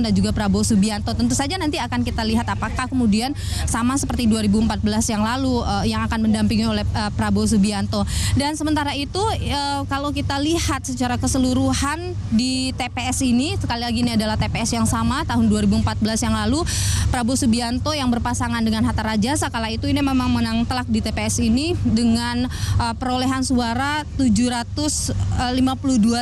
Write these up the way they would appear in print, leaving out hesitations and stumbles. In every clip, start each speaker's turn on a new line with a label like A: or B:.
A: dan juga Prabowo Subianto. Tentu saja nanti akan kita lihat apakah kemudian sama seperti 2014 yang lalu yang akan mendampingi oleh Prabowo Subianto. Dan sementara itu kalau kita lihat secara keseluruhan di TPS ini, sekali lagi ini adalah TPS yang sama tahun 2014 yang lalu, Prabowo Subianto yang berpasangan dengan Hatta Rajasa kala itu ini memang menang telak di TPS ini dengan perolehan suara 752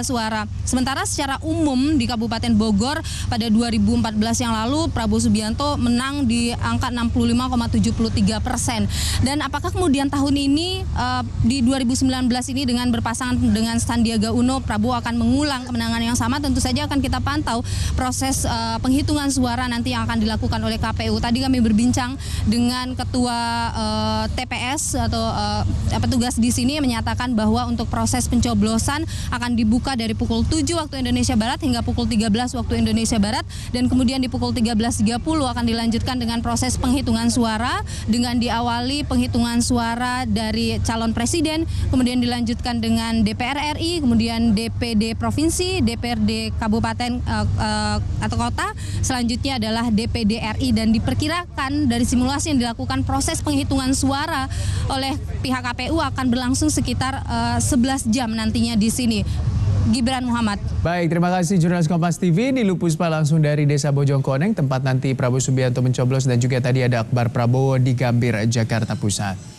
A: suara. Sementara secara umum di Kabupaten Bogor pada 2014 yang lalu Prabowo Subianto menang di angka 65,73%. Dan apakah kemudian tahun ini di 2019 ini dengan berpasangan dengan Sandiaga Uno, Prabowo akan mengulang kemenangan yang sama? Tentu saja akan kita pantau proses penghitungan suara nanti yang akan dilakukan oleh KPU. Tadi kami berbincang dengan Ketua TPS atau petugas di sini menyatakan bahwa untuk proses pencoblosan akan dibuka dari pukul 7 waktu Indonesia Barat hingga pukul 13 waktu Indonesia Barat, dan kemudian di pukul 13.30 akan dilanjutkan dengan proses penghitungan suara dengan diawali penghitungan suara dari calon presiden, kemudian dilanjutkan dengan DPR RI, kemudian DPD provinsi, DPRD kabupaten atau kota, selanjutnya adalah DPD RI, dan diperkirakan dari simulasi yang dilakukan proses penghitungan suara oleh pihak KPU akan berlangsung sekitar 11 jam nantinya di sini. Gibran Muhammad.
B: Baik, terima kasih jurnalis Kompas TV Nilu Puspa langsung dari Desa Bojongkoneng, tempat nanti Prabowo Subianto mencoblos, dan juga tadi ada Akbar Prabowo di Gambir, Jakarta Pusat.